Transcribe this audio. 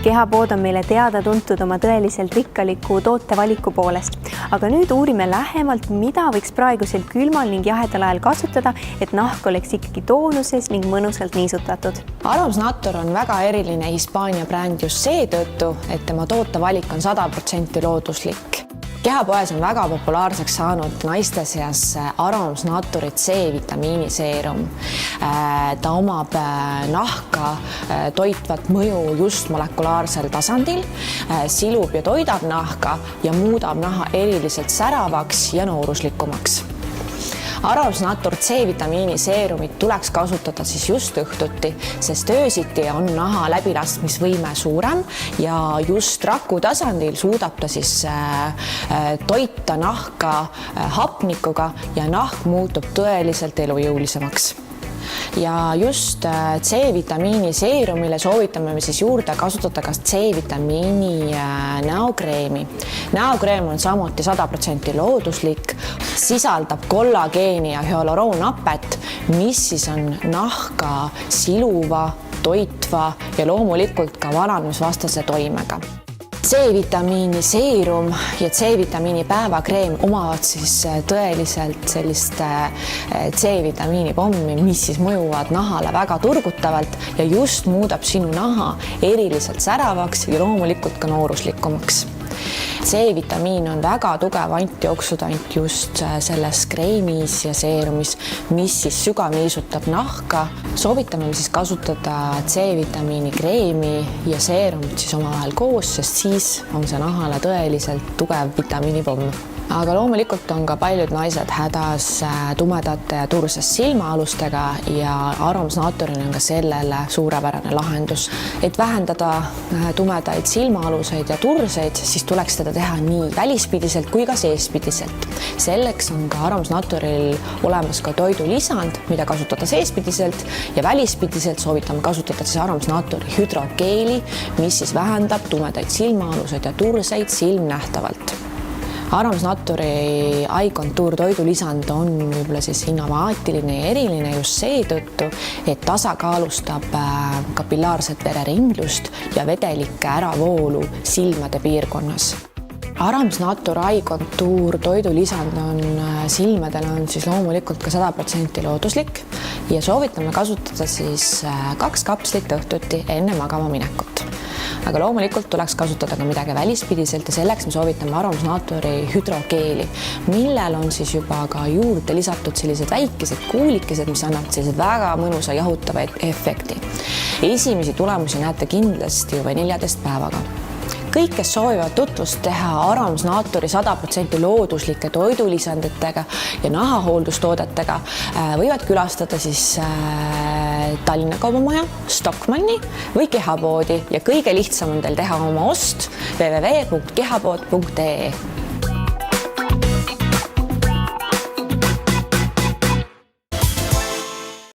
Kehapood on meile teada-tuntud oma tõeliselt rikkaliku tootevaliku poolest. Aga nüüd uurime lähemalt, mida võiks praegusel külmal ning jahedal ajal kasutada, et nahk oleks ikkagi toonuses ning mõnusalt niisutatud. Arams Natur on väga eriline Hispaania bränd just seetõttu, et tema tootevalik on 100% looduslik. Kehapoes on väga populaarseks saanud naiste seas Arams Naturi C-vitamiini seerum. Ta omab nahka toitvat mõju just molekulaarsel tasandil, silub ja toidab nahka ja muudab naha eriliselt säravaks ja nooruslikumaks. Arams Natur C-vitamiini seerumit tuleks kasutada siis just õhtuti, sest öösiti on naha läbilaskmisvõime suurem ja just raku tasandil suudab ta siis toita nahka hapnikuga ja nahk muutub tõeliselt elujõulisemaks. Ja just C-vitamiini seerumile soovitame me siis juurde kasutada ka C-vitamiini näokreemi. Näokreem on samuti 100% looduslik, sisaldab kollageeni ja hyaluroonhapet, mis siis on nahka siluva, toitva ja loomulikult ka vananemisvastase toimega. C-vitamiini seerum ja C-vitamiini päevakreem omavad siis tõeliselt sellist C-vitamiini pommi, mis siis mõjuvad nahale väga turgutavalt ja just muudab sinu naha eriliselt säravaks ja loomulikult ka nooruslikumaks. C-vitamiin on väga tugev antioksudant just selles kreemis ja seerumis, mis siis sügavniisutab nahka. Soovitame siis kasutada C-vitamiini kreemi ja seerumit siis omavahel koos, sest siis on see nahale tõeliselt tugev vitamiinipomm. Aga loomulikult on ka paljud naised hädas tumedate ja turses silmaalustega ja Arams Naturil on ka sellele suurepärane lahendus. Et vähendada tumedaid silmaaluseid ja turseid, siis tuleks teda teha nii välispidiselt kui ka seespidiselt. Selleks on ka Arams Naturil olemas ka toidulisand, mida kasutada seespidiselt ja välispidiselt soovitame kasutada siis Arams Naturi hüdrogeeli, mis siis vähendab tumedaid silmaaluseid ja turseid silmnähtavalt. Arams Naturi eye-contour toidulisand on võib-olla siis innovaatiline ja eriline just seetõttu, et tasakaalustab kapillaarset vereringlust ja vedelike äravoolu silmade piirkonnas. Arams Natur eye-contour toidulisand on silmadele on siis loomulikult ka 100% looduslik ja soovitame kasutada siis 2 kapslit õhtuti enne magama minekut. Aga loomulikult tuleks kasutada ka midagi välispidiselt ja selleks me soovitame Arams Naturi hüdrogeeli, millel on siis juba ka juurde lisatud sellised väikesed kuulikesed, mis annavad sellised väga mõnusa jahutava efekti. Esimesi tulemusi näete kindlasti juba 14 päevaga. Kõik, kes soovivad tutvust teha Arams Naturi 100% looduslike toidulisanditega ja nahahooldustoodetega, võivad külastada siis Tallinna Kaubamaja, Stockmanni või Kehapoodi ja kõige lihtsam on teil teha oma ost www.kehapood.ee.